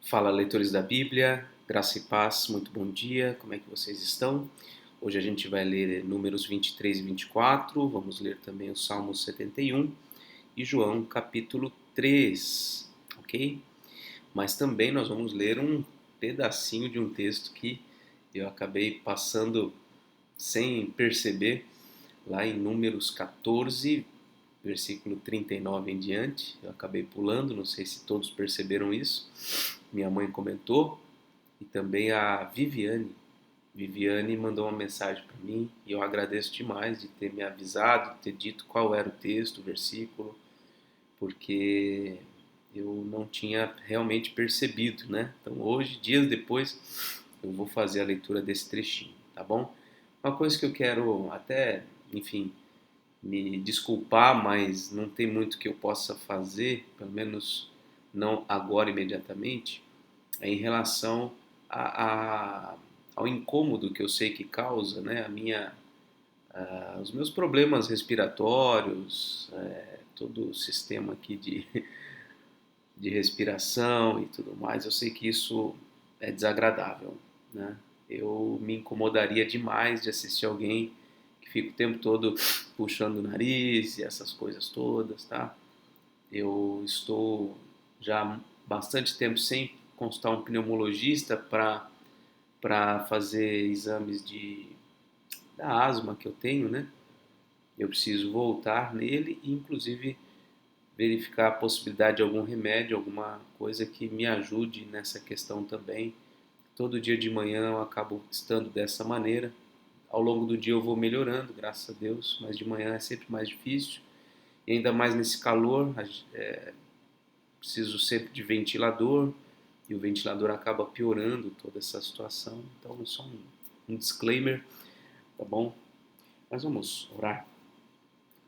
Fala, leitores da Bíblia, graça e paz, muito bom dia, como é que vocês estão? Hoje a gente vai ler Números 23 e 24, vamos ler também o Salmo 71 e João capítulo 3, ok? Mas também nós vamos ler um pedacinho de um texto que eu acabei passando sem perceber, lá em Números 14, versículo 39 em diante. Eu acabei pulando, não sei se todos perceberam isso. Minha mãe comentou e também a Viviane. Viviane mandou uma mensagem para mim e eu agradeço demais de ter me avisado, de ter dito qual era o texto, o versículo, porque eu não tinha realmente percebido, né? Então hoje, dias depois, eu vou fazer a leitura desse trechinho, tá bom? Uma coisa que eu quero até, enfim, me desculpar, mas não tem muito que eu possa fazer, pelo menos não agora imediatamente, é em relação a, a, ao incômodo que eu sei que causa, né, os meus problemas respiratórios, todo o sistema aqui de respiração e tudo mais. Eu sei que isso é desagradável, né? Eu me incomodaria demais de assistir alguém que fica o tempo todo puxando o nariz e essas coisas todas, tá? Eu estou já há bastante tempo sem consultar um pneumologista para fazer exames da asma que eu tenho, né? Eu preciso voltar nele e, inclusive, verificar a possibilidade de algum remédio, alguma coisa que me ajude nessa questão também. Todo dia de manhã eu acabo estando dessa maneira. Ao longo do dia eu vou melhorando, graças a Deus, mas de manhã é sempre mais difícil. E ainda mais nesse calor, preciso sempre de ventilador e o ventilador acaba piorando toda essa situação. Então, é só um disclaimer, tá bom? Mas vamos orar.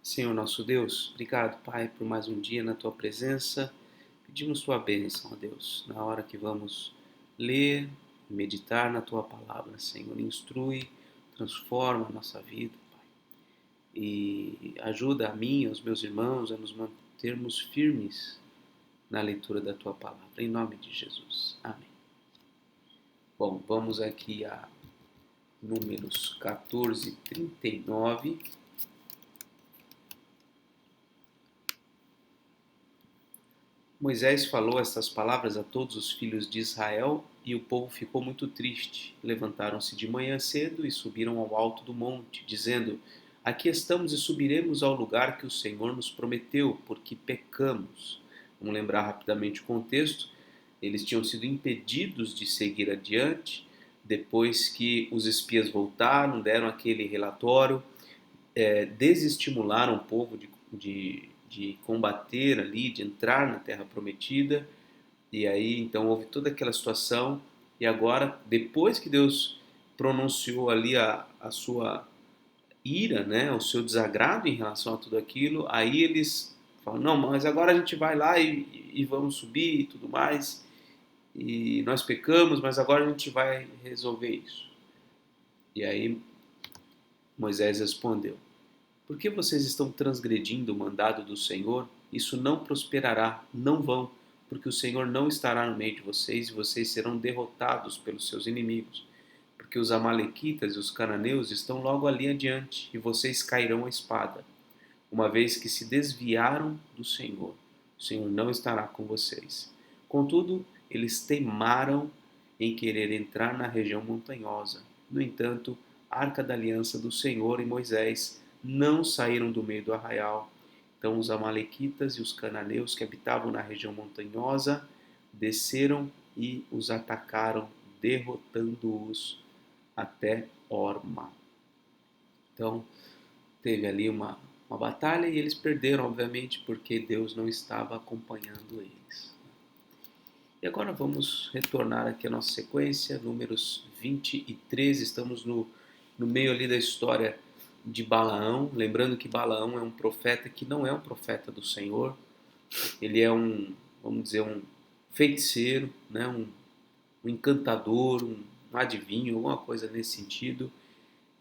Senhor nosso Deus, obrigado, Pai, por mais um dia na Tua presença. Pedimos Tua bênção, ó Deus, na hora que vamos ler e meditar na Tua palavra, Senhor. Instrui, transforma a nossa vida, Pai. E ajuda a mim e aos meus irmãos a nos mantermos firmes na leitura da Tua palavra. Em nome de Jesus. Amém. Bom, vamos aqui a Números 14, 39. Moisés falou estas palavras a todos os filhos de Israel e o povo ficou muito triste. Levantaram-se de manhã cedo e subiram ao alto do monte, dizendo: Aqui estamos e subiremos ao lugar que o Senhor nos prometeu, porque pecamos. Vamos lembrar rapidamente o contexto. Eles tinham sido impedidos de seguir adiante depois que os espias voltaram, deram aquele relatório, desestimularam o povo de combater ali, de entrar na Terra Prometida. E aí então houve toda aquela situação. E agora, depois que Deus pronunciou ali a sua ira, né, o seu desagrado em relação a tudo aquilo, aí eles falam: não, mas agora a gente vai lá e vamos subir e tudo mais. E nós pecamos, mas agora a gente vai resolver isso. E aí Moisés respondeu: Por que vocês estão transgredindo o mandado do Senhor? Isso não prosperará, não vão, porque o Senhor não estará no meio de vocês e vocês serão derrotados pelos seus inimigos. Porque os amalequitas e os cananeus estão logo ali adiante e vocês cairão à espada, uma vez que se desviaram do Senhor. O Senhor não estará com vocês. Contudo, eles teimaram em querer entrar na região montanhosa. No entanto, a arca da aliança do Senhor e Moisés não saíram do meio do arraial. Então os amalequitas e os cananeus que habitavam na região montanhosa desceram e os atacaram, derrotando-os até Orma. Então teve ali uma batalha e eles perderam, obviamente, porque Deus não estava acompanhando eles. E agora vamos retornar aqui à nossa sequência, números 23, estamos no meio ali da história de Balaão, lembrando que Balaão é um profeta que não é um profeta do Senhor, ele é vamos dizer, um feiticeiro, né? Um encantador, um adivinho, alguma coisa nesse sentido,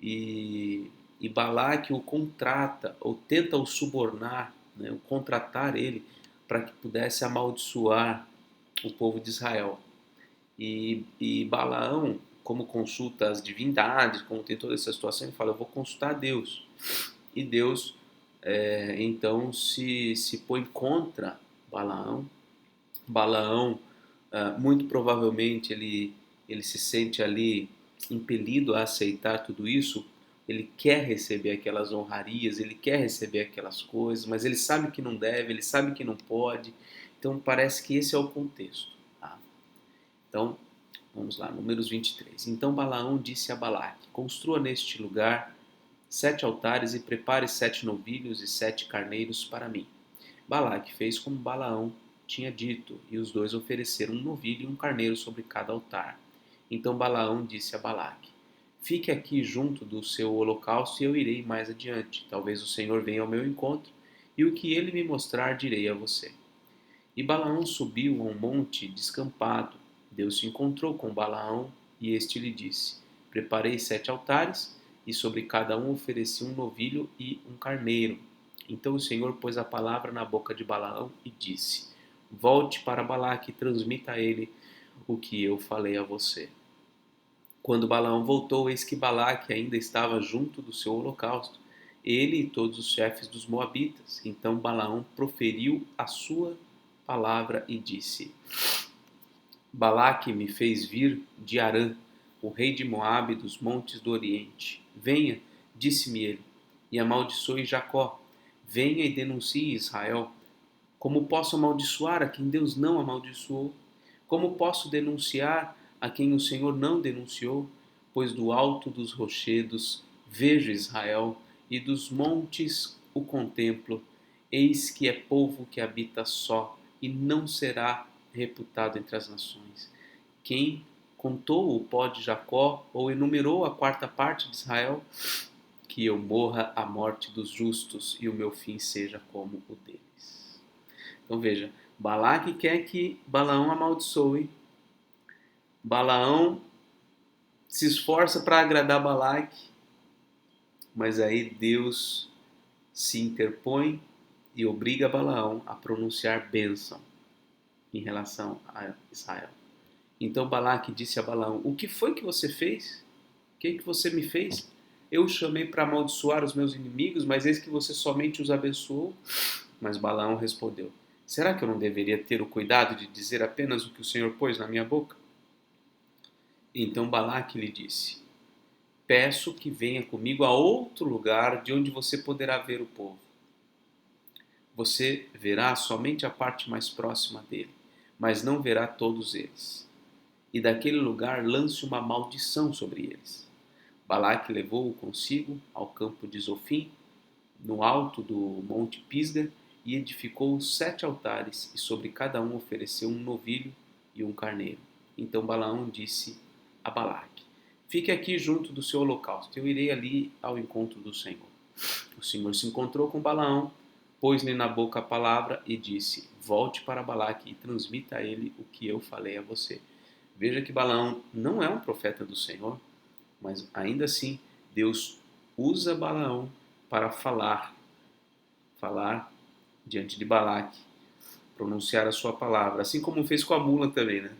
e Balaque o contrata, ou tenta o subornar, né? O contratar ele para que pudesse amaldiçoar o povo de Israel. E Balaão, como consulta as divindades, como tem toda essa situação, ele fala, eu vou consultar Deus. E Deus, então, se põe contra Balaão. Balaão, muito provavelmente, ele se sente ali impelido a aceitar tudo isso. Ele quer receber aquelas honrarias, ele quer receber aquelas coisas, mas ele sabe que não deve, ele sabe que não pode. Então parece que esse é o contexto. Tá? Então, vamos lá, Números 23. Então Balaão disse a Balaque, construa neste lugar 7 altares e prepare 7 novilhos e 7 carneiros para mim. Balaque fez como Balaão tinha dito, e os dois ofereceram um novilho e um carneiro sobre cada altar. Então Balaão disse a Balaque, fique aqui junto do seu holocausto e eu irei mais adiante. Talvez o Senhor venha ao meu encontro, e o que ele me mostrar direi a você. E Balaão subiu a um monte descampado. Deus se encontrou com Balaão, e este lhe disse, preparei 7 altares, e sobre cada um ofereci um novilho e um carneiro. Então o Senhor pôs a palavra na boca de Balaão e disse, volte para Balaque e transmita a ele o que eu falei a você. Quando Balaão voltou, eis que Balaque ainda estava junto do seu holocausto, ele e todos os chefes dos moabitas. Então Balaão proferiu a sua palavra e disse, Balaque me fez vir de Arã, o rei de Moabe dos montes do Oriente. Venha, disse-me ele, e amaldiçoe Jacó. Venha e denuncie Israel. Como posso amaldiçoar a quem Deus não amaldiçoou? Como posso denunciar a quem o Senhor não denunciou? Pois do alto dos rochedos vejo Israel, e dos montes o contemplo. Eis que é povo que habita só, e não será reputado entre as nações. Quem contou o pó de Jacó, ou enumerou a quarta parte de Israel? Que eu morra a morte dos justos, e o meu fim seja como o deles. Então veja, Balaque quer que Balaão amaldiçoe. Balaão se esforça para agradar Balaque, mas aí Deus se interpõe e obriga Balaão a pronunciar bênção em relação a Israel. Então Balaque disse a Balaão, o que foi que você fez? O que você me fez? Eu o chamei para amaldiçoar os meus inimigos, mas eis que você somente os abençoou. Mas Balaão respondeu, será que eu não deveria ter o cuidado de dizer apenas o que o Senhor pôs na minha boca? Então Balaque lhe disse, peço que venha comigo a outro lugar de onde você poderá ver o povo. Você verá somente a parte mais próxima dele, mas não verá todos eles. E daquele lugar lance uma maldição sobre eles. Balaque levou-o consigo ao campo de Zofim, no alto do monte Pisga, e edificou 7 altares, e sobre cada um ofereceu um novilho e um carneiro. Então Balaão disse a Balaque, fique aqui junto do seu holocausto, eu irei ali ao encontro do Senhor. O Senhor se encontrou com Balaão, pôs-lhe na boca a palavra e disse, volte para Balaque e transmita a ele o que eu falei a você. Veja que Balaão não é um profeta do Senhor, mas ainda assim Deus usa Balaão para falar diante de Balaque, pronunciar a sua palavra, assim como fez com a mula também, né?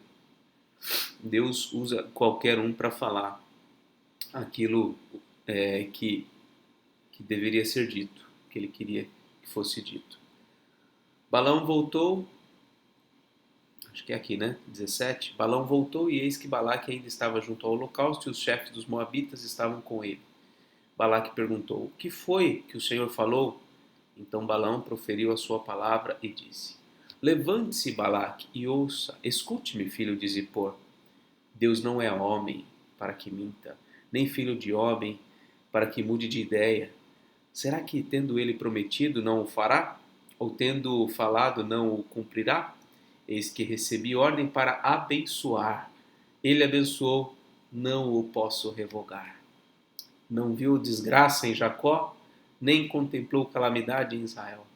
Deus usa qualquer um para falar aquilo que deveria ser dito, que ele queria que fosse dito. Balaão voltou, acho que é aqui, né? 17. Balaão voltou e eis que Balaque ainda estava junto ao holocausto e os chefes dos moabitas estavam com ele. Balaque perguntou, o que foi que o Senhor falou? Então Balaão proferiu a sua palavra e disse, levante-se, Balaque, e ouça, escute-me, filho de Zippor. Deus não é homem para que minta, nem filho de homem para que mude de ideia. Será que, tendo ele prometido, não o fará? Ou tendo falado, não o cumprirá? Eis que recebi ordem para abençoar. Ele abençoou, não o posso revogar. Não viu desgraça em Jacó, nem contemplou calamidade em Israel.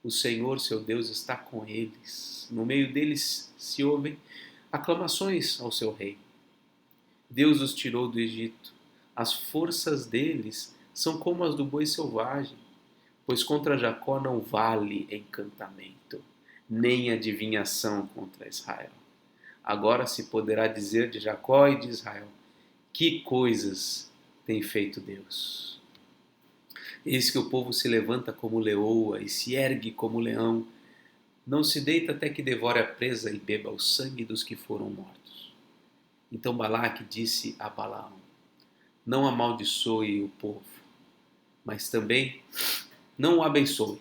O Senhor, seu Deus, está com eles. No meio deles se ouvem aclamações ao seu rei. Deus os tirou do Egito. As forças deles são como as do boi selvagem, pois contra Jacó não vale encantamento, nem adivinhação contra Israel. agora se poderá dizer de Jacó e de Israel: que coisas tem feito Deus! Eis que o povo se levanta como leoa e se ergue como leão, não se deita até que devore a presa e beba o sangue dos que foram mortos. Então Balaque disse a Balaão: não amaldiçoe o povo, mas também não o abençoe.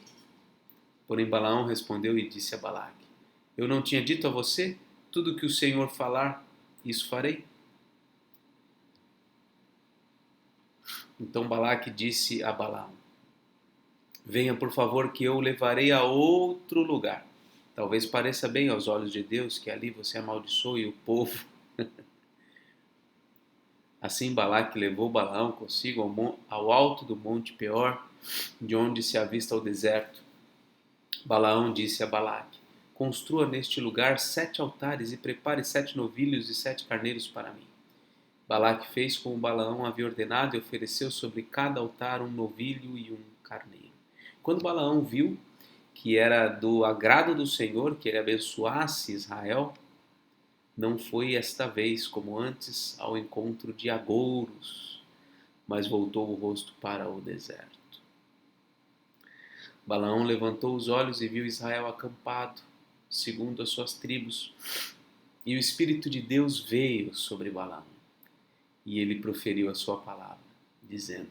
Porém Balaão respondeu e disse a Balaque: eu não tinha dito a você? Tudo que o Senhor falar, isso farei. Então Balaque disse a Balaão: venha por favor que eu o levarei a outro lugar. Talvez pareça bem aos olhos de Deus que ali você amaldiçoe o povo. Assim Balaque levou Balaão consigo ao alto do monte Peor, de onde se avista o deserto. Balaão disse a Balaque: construa neste lugar 7 altares e prepare 7 novilhos e 7 carneiros para mim. Balaque fez como Balaão havia ordenado e ofereceu sobre cada altar um novilho e um carneiro. Quando Balaão viu que era do agrado do Senhor que ele abençoasse Israel, não foi esta vez, como antes, ao encontro de agouros, mas voltou o rosto para o deserto. Balaão levantou os olhos e viu Israel acampado, segundo as suas tribos, e o Espírito de Deus veio sobre Balaão, e ele proferiu a sua palavra, dizendo: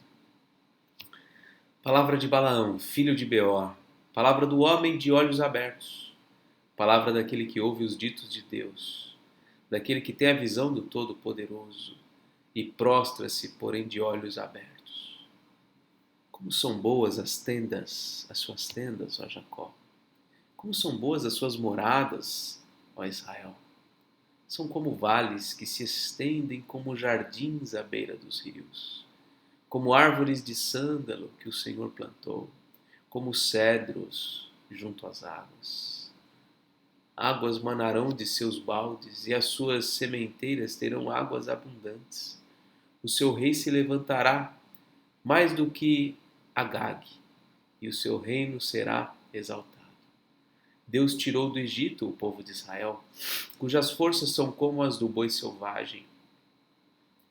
palavra de Balaão, filho de Beor, palavra do homem de olhos abertos, palavra daquele que ouve os ditos de Deus, daquele que tem a visão do Todo-Poderoso e prostra-se, porém, de olhos abertos. Como são boas as suas tendas, ó Jacó. Como são boas as suas moradas, ó Israel. São como vales que se estendem como jardins à beira dos rios, como árvores de sândalo que o Senhor plantou, como cedros junto às águas. Águas manarão de seus baldes, e as suas sementeiras terão águas abundantes. O seu rei se levantará mais do que Agag, e o seu reino será exaltado. Deus tirou do Egito o povo de Israel, cujas forças são como as do boi selvagem.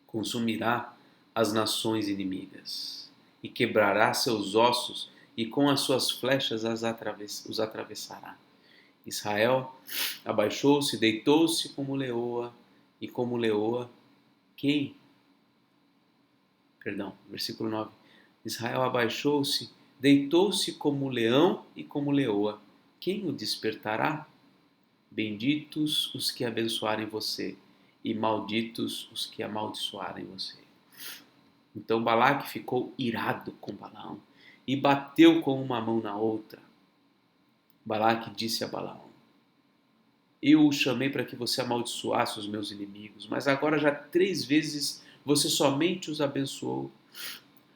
Consumirá as nações inimigas, e quebrará seus ossos, e com as suas flechas os atravessará. Israel abaixou-se, deitou-se como leoa, e como leoa, quem? Versículo 9. Israel abaixou-se, deitou-se como leão e como leoa. Quem o despertará? Benditos os que abençoarem você, e malditos os que amaldiçoarem você. Então Balaque ficou irado com Balaão, e bateu com uma mão na outra. Balaque disse a Balaão: eu o chamei para que você amaldiçoasse os meus inimigos, mas agora já 3 vezes você somente os abençoou.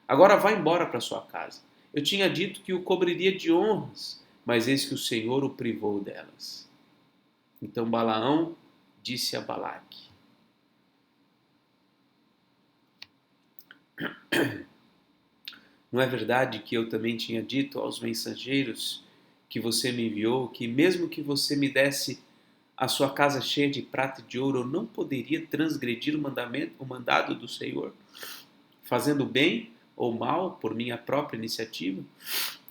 Agora vá embora para sua casa. Eu tinha dito que o cobriria de honras, mas eis que o Senhor o privou delas. Então Balaão disse a Balaque: não é verdade que eu também tinha dito aos mensageiros que você me enviou, que mesmo que você me desse a sua casa cheia de prata e de ouro, eu não poderia transgredir o mandado do Senhor, fazendo bem ou mal por minha própria iniciativa?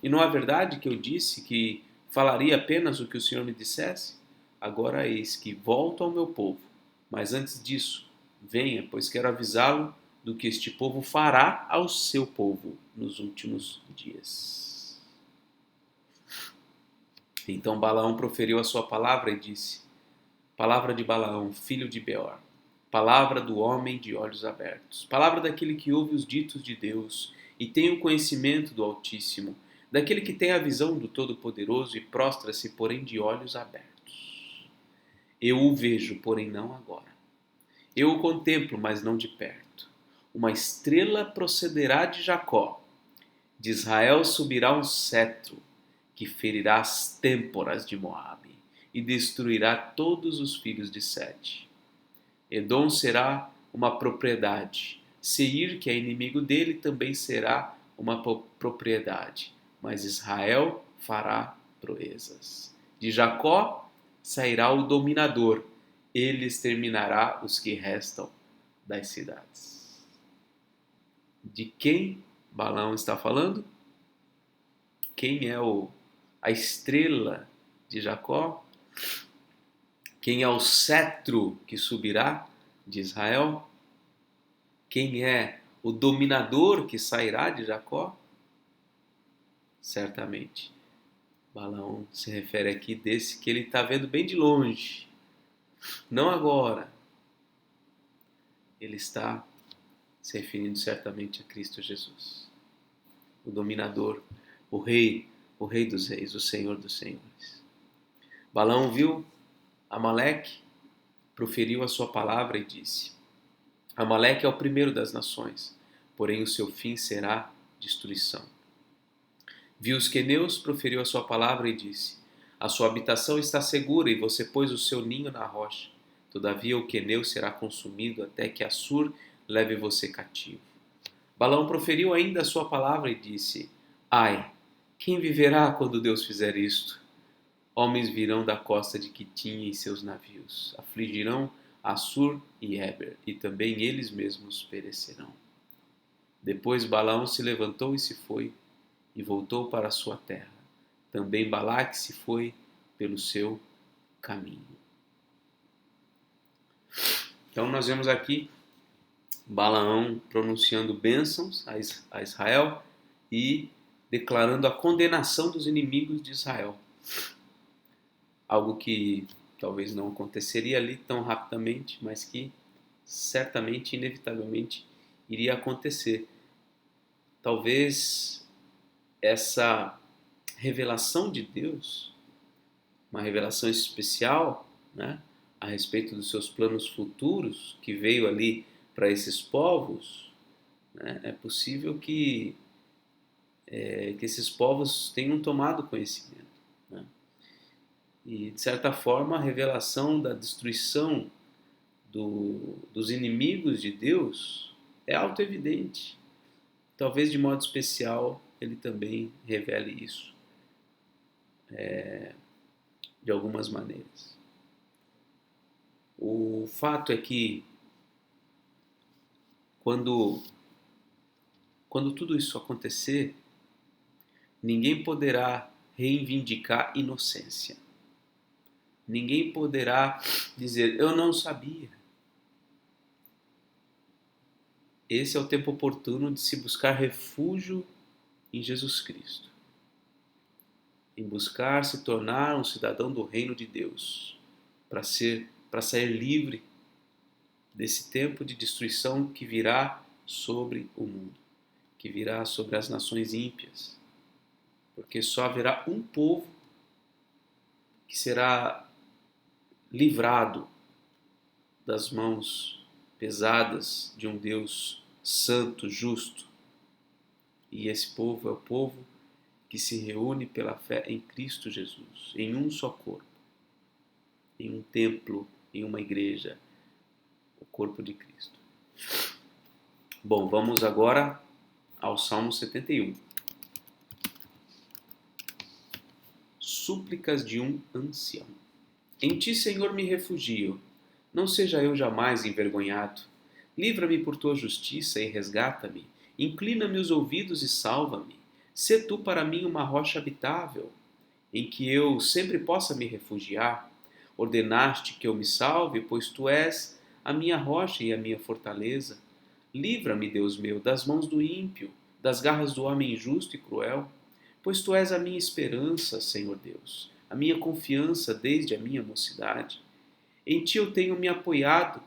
E não é verdade que eu disse que falaria apenas o que o Senhor me dissesse? Agora eis que volto ao meu povo, mas antes disso, venha, pois quero avisá-lo do que este povo fará ao seu povo nos últimos dias. Então Balaão proferiu a sua palavra e disse: palavra de Balaão, filho de Beor, palavra do homem de olhos abertos, palavra daquele que ouve os ditos de Deus e tem o conhecimento do Altíssimo, daquele que tem a visão do Todo-Poderoso e prostra-se, porém, de olhos abertos. Eu o vejo, porém não agora. Eu o contemplo, mas não de perto. Uma estrela procederá de Jacó. De Israel subirá um cetro que ferirá as têmporas de Moabe e destruirá todos os filhos de Sete. Edom será uma propriedade. Seir, que é inimigo dele, também será uma propriedade. Mas Israel fará proezas. De Jacó sairá o dominador, ele exterminará os que restam das cidades. De quem Balaão está falando? Quem é a estrela de Jacó? Quem é o cetro que subirá de Israel? Quem é o dominador que sairá de Jacó? Certamente, Balaão se refere aqui desse que ele está vendo bem de longe, não agora. Ele está se referindo certamente a Cristo Jesus, o dominador, o rei dos reis, o Senhor dos senhores. Balaão viu Amaleque, proferiu a sua palavra e disse: Amaleque é o primeiro das nações, porém o seu fim será destruição. Viu os queneus, proferiu a sua palavra e disse: a sua habitação está segura e você pôs o seu ninho na rocha. Todavia o queneu será consumido até que Assur leve você cativo. Balaão proferiu ainda a sua palavra e disse: ai, quem viverá quando Deus fizer isto? Homens virão da costa de Quitim em seus navios, afligirão Assur e Éber, e também eles mesmos perecerão. Depois Balaão se levantou e se foi, e voltou para a sua terra. Também Balaque se foi pelo seu caminho. Então nós vemos aqui Balaão pronunciando bênçãos a Israel e declarando a condenação dos inimigos de Israel. Algo que talvez não aconteceria ali tão rapidamente, mas que certamente, inevitavelmente, iria acontecer. Talvez essa revelação de Deus, uma revelação especial, né, a respeito dos seus planos futuros, que veio ali para esses povos, né, é possível que esses povos tenham tomado conhecimento. Né? E, de certa forma, a revelação da destruição dos inimigos de Deus é autoevidente. Talvez, de modo especial, ele também revele isso de algumas maneiras. O fato é que quando tudo isso acontecer, ninguém poderá reivindicar inocência. Ninguém poderá dizer, eu não sabia. Esse é o tempo oportuno de se buscar refúgio em Jesus Cristo. Em buscar se tornar um cidadão do reino de Deus, para sair livre desse tempo de destruição que virá sobre o mundo, que virá sobre as nações ímpias. Porque só haverá um povo que será livrado das mãos pesadas de um Deus santo, justo. E esse povo é o povo que se reúne pela fé em Cristo Jesus, em um só corpo, em um templo, em uma igreja, o corpo de Cristo. Bom, vamos agora ao Salmo 71. Súplicas de um ancião. Em ti, Senhor, me refugio. Não seja eu jamais envergonhado. Livra-me por tua justiça e resgata-me. Inclina-me os ouvidos e salva-me. Sê tu para mim uma rocha habitável, em que eu sempre possa me refugiar. Ordenaste que eu me salve, pois tu és a minha rocha e a minha fortaleza. Livra-me, Deus meu, das mãos do ímpio, das garras do homem injusto e cruel. Pois tu és a minha esperança, Senhor Deus, a minha confiança desde a minha mocidade. Em ti eu tenho me apoiado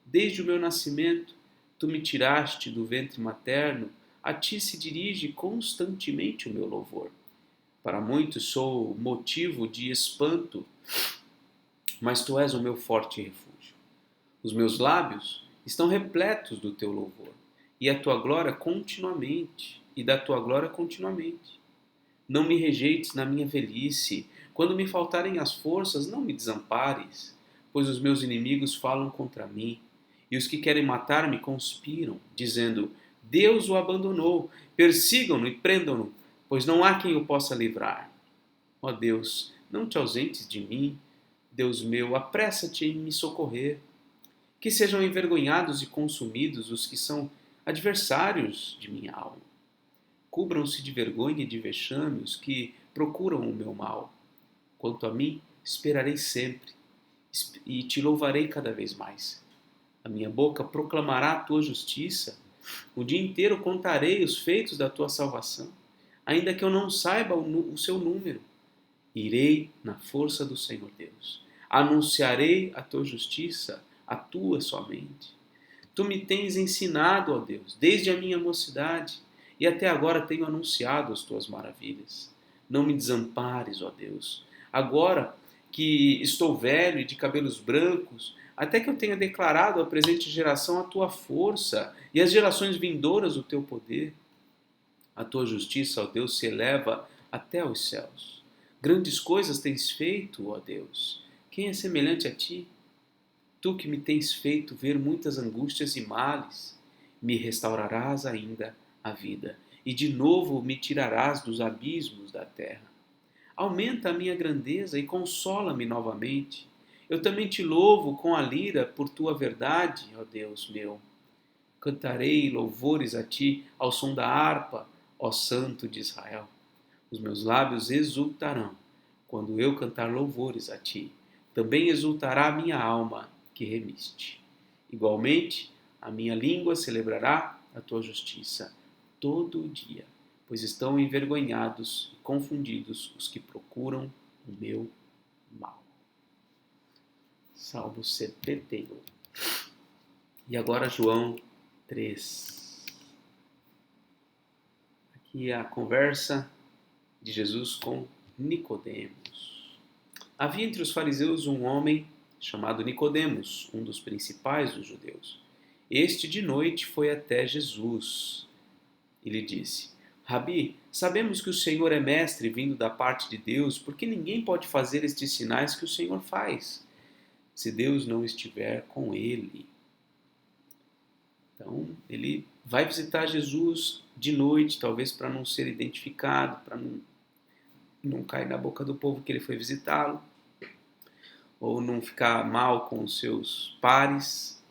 desde o meu nascimento. Tu me tiraste do ventre materno, a ti se dirige constantemente o meu louvor. Para muitos sou motivo de espanto, mas tu és o meu forte refúgio. Os meus lábios estão repletos do teu louvor, e a tua glória continuamente, e da tua glória continuamente. Não me rejeites na minha velhice, quando me faltarem as forças, não me desampares, pois os meus inimigos falam contra mim, e os que querem matar-me conspiram, dizendo, Deus o abandonou, persigam-no e prendam-no, pois não há quem o possa livrar. Ó Deus, não te ausentes de mim, Deus meu, apressa-te em me socorrer. Que sejam envergonhados e consumidos os que são adversários de minha alma. Cubram-se de vergonha e de vexame os que procuram o meu mal. Quanto a mim, esperarei sempre e te louvarei cada vez mais. A minha boca proclamará a tua justiça. O dia inteiro contarei os feitos da tua salvação, ainda que eu não saiba o seu número. Irei na força do Senhor Deus. Anunciarei a tua justiça, a tua somente. Tu me tens ensinado, ó Deus, desde a minha mocidade, e até agora tenho anunciado as tuas maravilhas. Não me desampares, ó Deus. Agora que estou velho e de cabelos brancos, até que eu tenha declarado à presente geração a tua força e às gerações vindouras o teu poder. A tua justiça, ó Deus, se eleva até aos céus. Grandes coisas tens feito, ó Deus. Quem é semelhante a ti? Tu que me tens feito ver muitas angústias e males, me restaurarás ainda a vida, e de novo me tirarás dos abismos da terra. Aumenta a minha grandeza e consola-me novamente. Eu também te louvo com a lira por tua verdade, ó Deus meu. Cantarei louvores a ti ao som da harpa, ó Santo de Israel. Os meus lábios exultarão quando eu cantar louvores a ti. Também exultará a minha alma que remiste. Igualmente, a minha língua celebrará a tua justiça todo o dia, pois estão envergonhados e confundidos os que procuram o meu mal. Salmo 71. E agora João 3. Aqui é a conversa de Jesus com Nicodemos. Havia entre os fariseus um homem chamado Nicodemos, um dos principais dos judeus. Este de noite foi até Jesus e lhe disse: Rabi, sabemos que o Senhor é mestre vindo da parte de Deus, porque ninguém pode fazer estes sinais que o Senhor faz, se Deus não estiver com ele. Então, ele vai visitar Jesus de noite, talvez para não ser identificado, para não cair na boca do povo que ele foi visitá-lo, ou não ficar mal com os seus pares.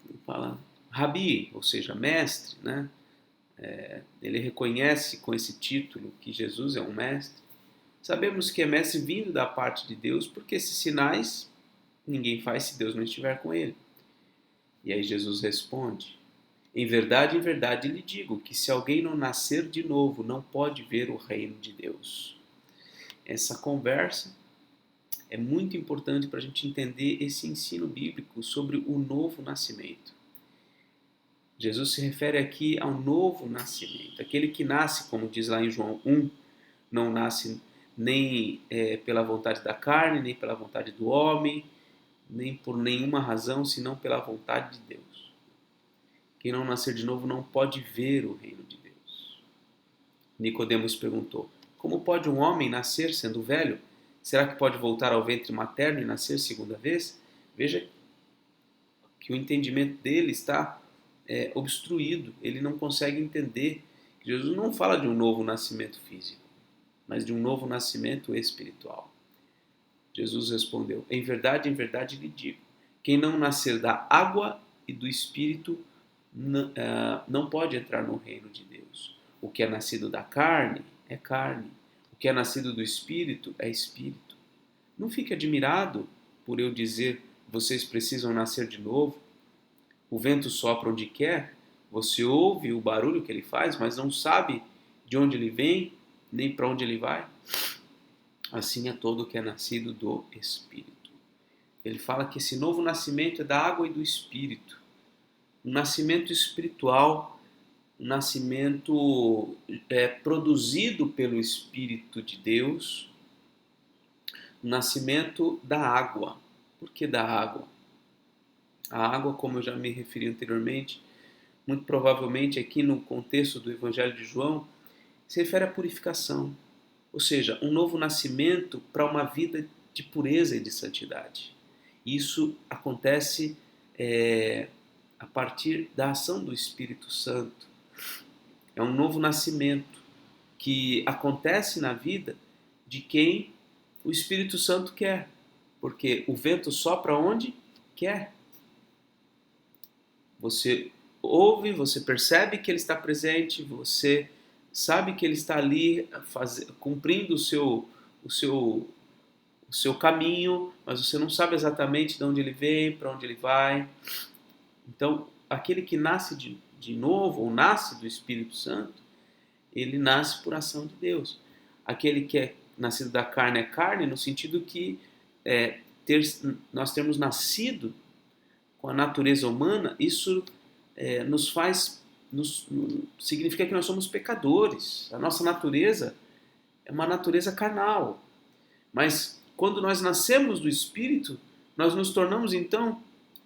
Ele fala Rabi, ou seja, mestre, né? Ele reconhece com esse título que Jesus é um mestre. Sabemos que é mestre vindo da parte de Deus, porque esses sinais ninguém faz se Deus não estiver com ele. E aí Jesus responde: em verdade lhe digo que se alguém não nascer de novo, não pode ver o reino de Deus. Essa conversa é muito importante para a gente entender esse ensino bíblico sobre o novo nascimento. Jesus se refere aqui ao novo nascimento, aquele que nasce, como diz lá em João 1, não nasce nem pela vontade da carne, nem pela vontade do homem, nem por nenhuma razão, senão pela vontade de Deus. Quem não nascer de novo não pode ver o reino de Deus. Nicodemos perguntou: como pode um homem nascer sendo velho? Será que pode voltar ao ventre materno e nascer segunda vez? Veja que o entendimento dele está obstruído. Ele não consegue entender que Jesus não fala de um novo nascimento físico, mas de um novo nascimento espiritual. Jesus respondeu: em verdade lhe digo, quem não nascer da água e do Espírito não pode entrar no reino de Deus. O que é nascido da carne é carne, o que é nascido do Espírito é Espírito. Não fique admirado por eu dizer: vocês precisam nascer de novo. O vento sopra onde quer, você ouve o barulho que ele faz, mas não sabe de onde ele vem, nem para onde ele vai. Assim é todo que é nascido do Espírito. Ele fala que esse novo nascimento é da água e do Espírito. Um nascimento espiritual, um nascimento produzido pelo Espírito de Deus, um nascimento da água. Por que da água? A água, como eu já me referi anteriormente, muito provavelmente aqui no contexto do Evangelho de João, se refere à purificação. Ou seja, um novo nascimento para uma vida de pureza e de santidade. Isso acontece a partir da ação do Espírito Santo. É um novo nascimento que acontece na vida de quem o Espírito Santo quer. Porque o vento sopra onde quer. Você ouve, você percebe que ele está presente, você sabe que ele está ali cumprindo o seu caminho, mas você não sabe exatamente de onde ele vem, para onde ele vai. Então, aquele que nasce de novo, ou nasce do Espírito Santo, ele nasce por ação de Deus. Aquele que é nascido da carne é carne, no sentido que nós temos nascido com a natureza humana, isso significa que nós somos pecadores. A nossa natureza é uma natureza carnal. Mas quando nós nascemos do Espírito, nós nos tornamos então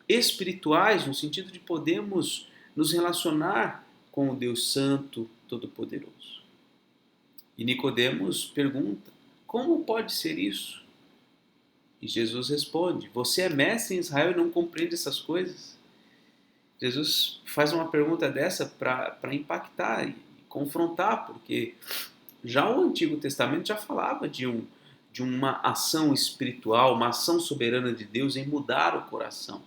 espirituais, no sentido de podermos nos relacionar com o Deus Santo, Todo-Poderoso. E Nicodemos pergunta: como pode ser isso? E Jesus responde: você é mestre em Israel e não compreende essas coisas? Jesus faz uma pergunta dessa para impactar e confrontar, porque já o Antigo Testamento já falava de uma ação espiritual, uma ação soberana de Deus em mudar o coração.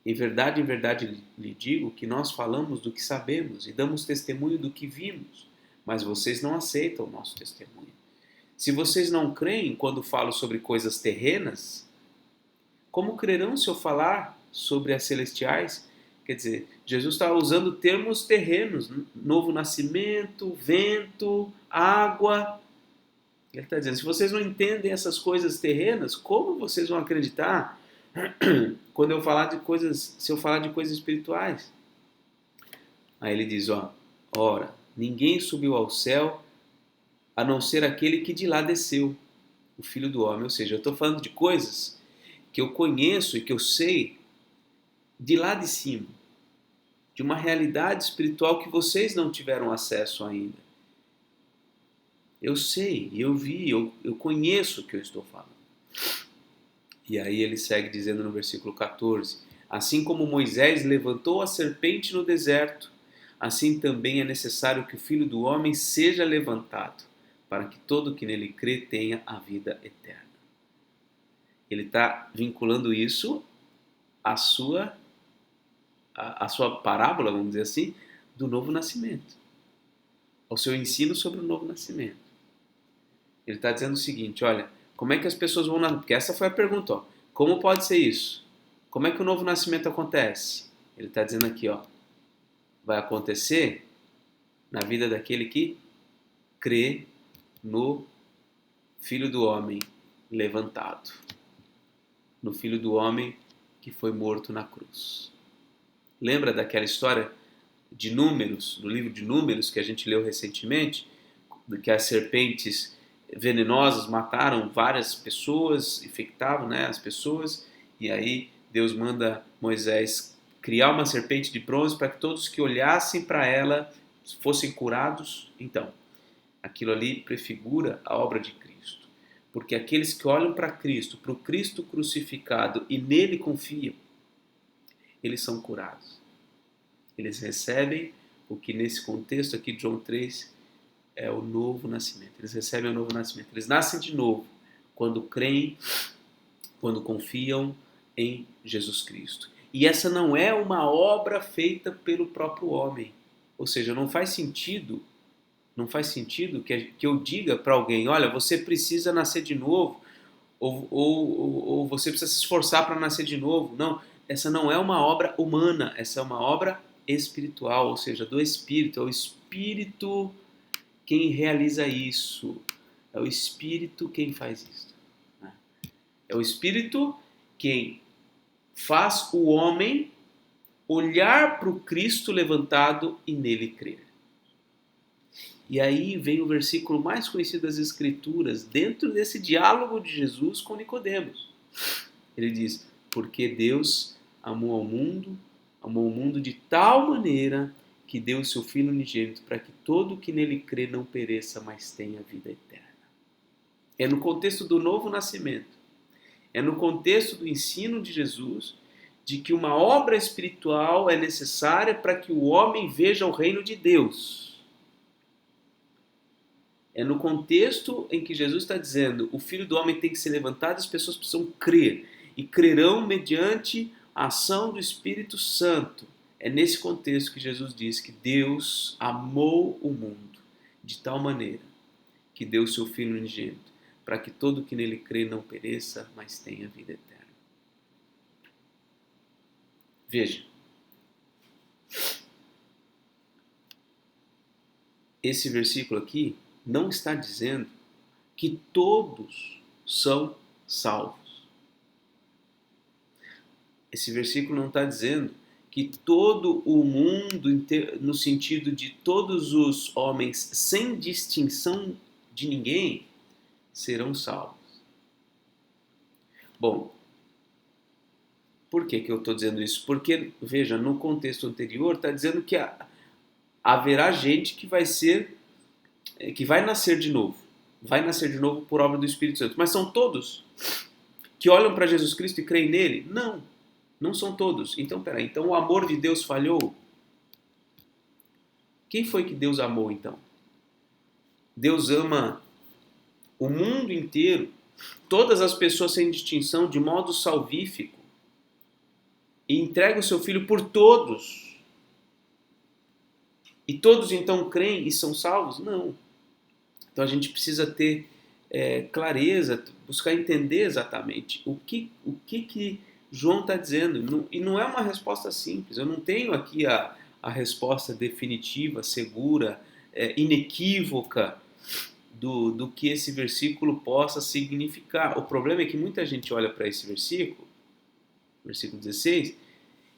Em verdade lhe digo que nós falamos do que sabemos e damos testemunho do que vimos, mas vocês não aceitam o nosso testemunho. Se vocês não creem quando falo sobre coisas terrenas, como crerão se eu falar sobre as celestiais? Quer dizer, Jesus está usando termos terrenos, novo nascimento, vento, água. Ele está dizendo, se vocês não entendem essas coisas terrenas, como vocês vão acreditar quando eu falar de coisas, se eu falar de coisas espirituais? Aí ele diz, ora, ninguém subiu ao céu a não ser aquele que de lá desceu, o Filho do Homem. Ou seja, eu estou falando de coisas que eu conheço e que eu sei de lá de cima, de uma realidade espiritual que vocês não tiveram acesso ainda. Eu sei, eu vi, eu conheço o que eu estou falando. E aí ele segue dizendo no versículo 14, assim como Moisés levantou a serpente no deserto, assim também é necessário que o Filho do Homem seja levantado, para que todo que nele crê tenha a vida eterna. Ele está vinculando isso à sua parábola, vamos dizer assim, do novo nascimento, ao seu ensino sobre o novo nascimento. Ele está dizendo o seguinte, olha, como é que as pessoas vão nascer? Porque essa foi a pergunta, como pode ser isso? Como é que o novo nascimento acontece? Ele está dizendo aqui, vai acontecer na vida daquele que crê no Filho do Homem levantado, no Filho do Homem que foi morto na cruz. Lembra daquela história de Números, do livro de Números que a gente leu recentemente, que as serpentes venenosas mataram várias pessoas, infectavam as pessoas, e aí Deus manda Moisés criar uma serpente de bronze para que todos que olhassem para ela fossem curados. Então, aquilo ali prefigura a obra de Cristo, porque aqueles que olham para Cristo, para o Cristo crucificado e nele confiam, eles são curados. Eles recebem o que nesse contexto aqui de João 3 é o novo nascimento. Eles recebem o novo nascimento. Eles nascem de novo quando creem, quando confiam em Jesus Cristo. E essa não é uma obra feita pelo próprio homem. Ou seja, não faz sentido que eu diga para alguém, olha, você precisa nascer de novo, ou você precisa se esforçar para nascer de novo. Não, essa não é uma obra humana, essa é uma obra espiritual, ou seja, do Espírito. É o Espírito quem realiza isso. É o Espírito quem faz isso. É o Espírito quem faz o homem olhar para o Cristo levantado e nele crer. E aí vem o versículo mais conhecido das Escrituras, dentro desse diálogo de Jesus com Nicodemos. Ele diz, porque Deus amou o mundo de tal maneira que deu o seu Filho unigênito para que todo que nele crê não pereça, mas tenha vida eterna. É no contexto do novo nascimento, é no contexto do ensino de Jesus, de que uma obra espiritual é necessária para que o homem veja o reino de Deus. É no contexto em que Jesus está dizendo o Filho do Homem tem que ser levantado, as pessoas precisam crer. E crerão mediante a ação do Espírito Santo. É nesse contexto que Jesus diz que Deus amou o mundo de tal maneira que deu o seu Filho unigênito, para que todo que nele crê não pereça, mas tenha vida eterna. Veja, esse versículo aqui não está dizendo que todos são salvos. Esse versículo não está dizendo que todo o mundo, no sentido de todos os homens, sem distinção de ninguém, serão salvos. Bom, por que eu estou dizendo isso? Porque, veja, no contexto anterior está dizendo que haverá gente que vai nascer de novo. Vai nascer de novo por obra do Espírito Santo. Mas são todos que olham para Jesus Cristo e creem nele? Não, não são todos. Então, peraí, então o amor de Deus falhou? Quem foi que Deus amou então? Deus ama o mundo inteiro, todas as pessoas sem distinção, de modo salvífico, e entrega o seu Filho por todos. E todos então creem e são salvos? Não. Então a gente precisa ter clareza, buscar entender exatamente o que João está dizendo. E não é uma resposta simples. Eu não tenho aqui a resposta definitiva, segura, inequívoca do que esse versículo possa significar. O problema é que muita gente olha para esse versículo 16,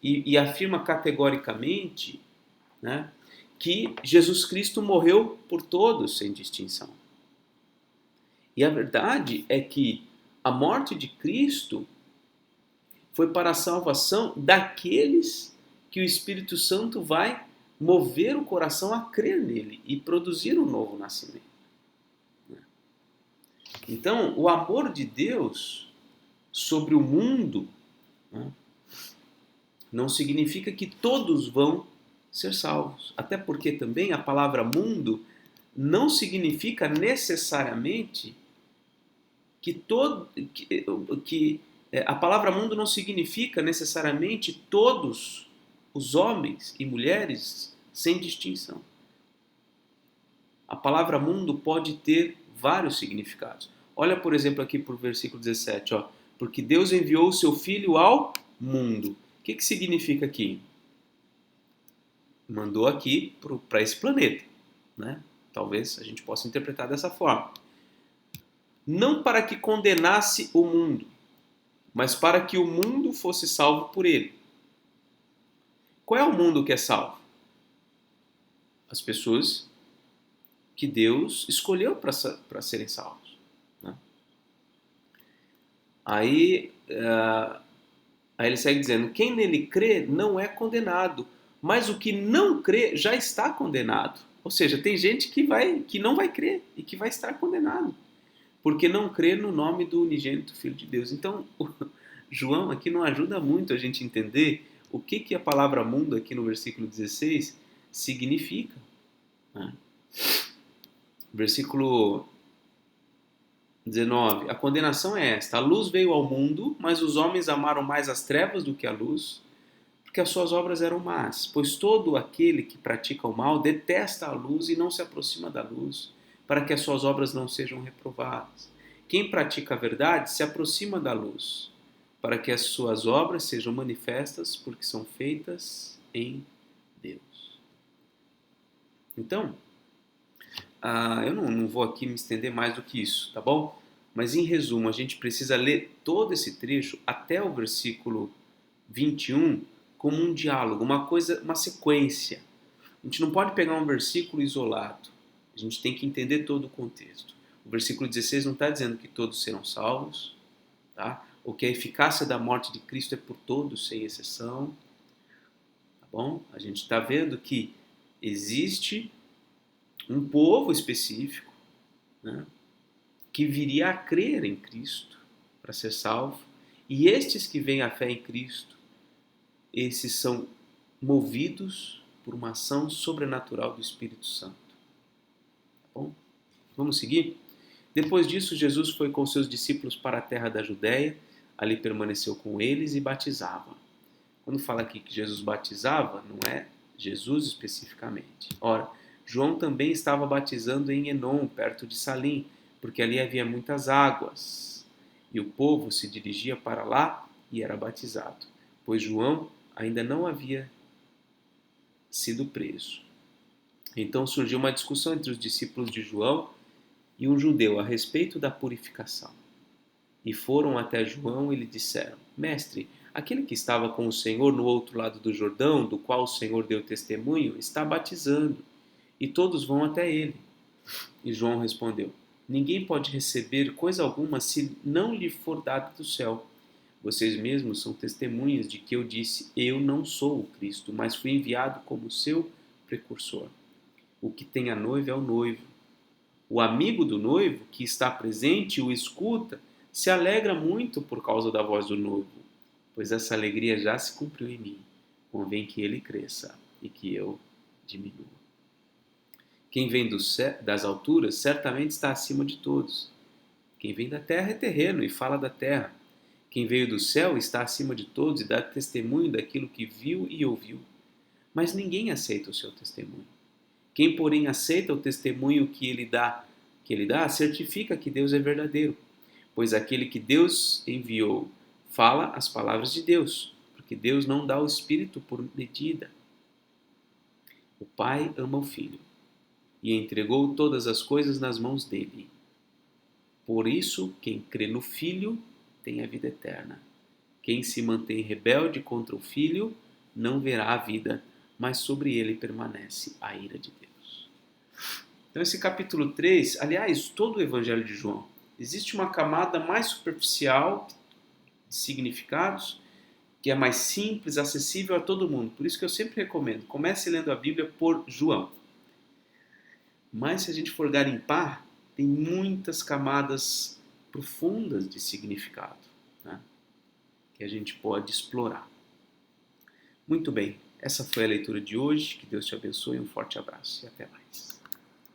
e afirma categoricamente, né, que Jesus Cristo morreu por todos sem distinção. E a verdade é que a morte de Cristo foi para a salvação daqueles que o Espírito Santo vai mover o coração a crer nele e produzir um novo nascimento. Então, o amor de Deus sobre o mundo, né, não significa que todos vão ser salvos. Até porque também a palavra mundo não significa necessariamente a palavra mundo não significa necessariamente todos os homens e mulheres sem distinção. A palavra mundo pode ter vários significados. Olha, por exemplo, aqui para o versículo 17, ó, porque Deus enviou o seu Filho ao mundo. O que significa aqui? Mandou aqui para esse planeta, né? Talvez a gente possa interpretar dessa forma. Não para que condenasse o mundo, mas para que o mundo fosse salvo por ele. Qual é o mundo que é salvo? As pessoas que Deus escolheu para serem salvos, né? Aí ele segue dizendo, quem nele crê não é condenado, mas o que não crê já está condenado. Ou seja, tem gente que não vai crer e que vai estar condenado, porque não crê no nome do unigênito Filho de Deus. Então, João aqui não ajuda muito a gente entender o que a palavra mundo aqui no versículo 16 significa, né? Versículo 19. A condenação é esta: a luz veio ao mundo, mas os homens amaram mais as trevas do que a luz, porque as suas obras eram más. Pois todo aquele que pratica o mal detesta a luz e não se aproxima da luz, para que as suas obras não sejam reprovadas. Quem pratica a verdade se aproxima da luz, para que as suas obras sejam manifestas, porque são feitas em Deus. Então, eu não vou aqui me estender mais do que isso, tá bom? Mas em resumo, a gente precisa ler todo esse trecho até o versículo 21 como um diálogo, uma sequência. A gente não pode pegar um versículo isolado. A gente tem que entender todo o contexto. O versículo 16 não está dizendo que todos serão salvos, tá? Ou que a eficácia da morte de Cristo é por todos, sem exceção. Tá bom? A gente está vendo que existe um povo específico, né, que viria a crer em Cristo para ser salvo. E estes que vêm à fé em Cristo, esses são movidos por uma ação sobrenatural do Espírito Santo. Tá bom? Vamos seguir? Depois disso, Jesus foi com seus discípulos para a terra da Judéia, ali permaneceu com eles e batizava. Quando fala aqui que Jesus batizava, não é Jesus especificamente. Ora, João também estava batizando em Enom, perto de Salim, porque ali havia muitas águas. E o povo se dirigia para lá e era batizado, pois João ainda não havia sido preso. Então surgiu uma discussão entre os discípulos de João e um judeu a respeito da purificação. E foram até João e lhe disseram: Mestre, aquele que estava com o Senhor no outro lado do Jordão, do qual o Senhor deu testemunho, está batizando, e todos vão até ele. E João respondeu: Ninguém pode receber coisa alguma se não lhe for dada do céu. Vocês mesmos são testemunhas de que eu disse: Eu não sou o Cristo, mas fui enviado como seu precursor. O que tem a noiva é o noivo. O amigo do noivo, que está presente e o escuta, se alegra muito por causa da voz do noivo, pois essa alegria já se cumpriu em mim. Convém que ele cresça e que eu diminua. Quem vem das alturas certamente está acima de todos. Quem vem da terra é terreno e fala da terra. Quem veio do céu está acima de todos e dá testemunho daquilo que viu e ouviu. Mas ninguém aceita o seu testemunho. Quem, porém, aceita o testemunho que ele dá, certifica que Deus é verdadeiro, pois aquele que Deus enviou fala as palavras de Deus, porque Deus não dá o Espírito por medida. O Pai ama o Filho e entregou todas as coisas nas mãos dele. Por isso, quem crê no Filho tem a vida eterna. Quem se mantém rebelde contra o Filho não verá a vida, mas sobre ele permanece a ira de Deus. Então esse capítulo 3, aliás, todo o Evangelho de João, existe uma camada mais superficial de significados, que é mais simples, acessível a todo mundo. Por isso que eu sempre recomendo, comece lendo a Bíblia por João. Mas se a gente for garimpar, tem muitas camadas profundas de significado, né, que a gente pode explorar. Muito bem, essa foi a leitura de hoje. Que Deus te abençoe, um forte abraço e até mais.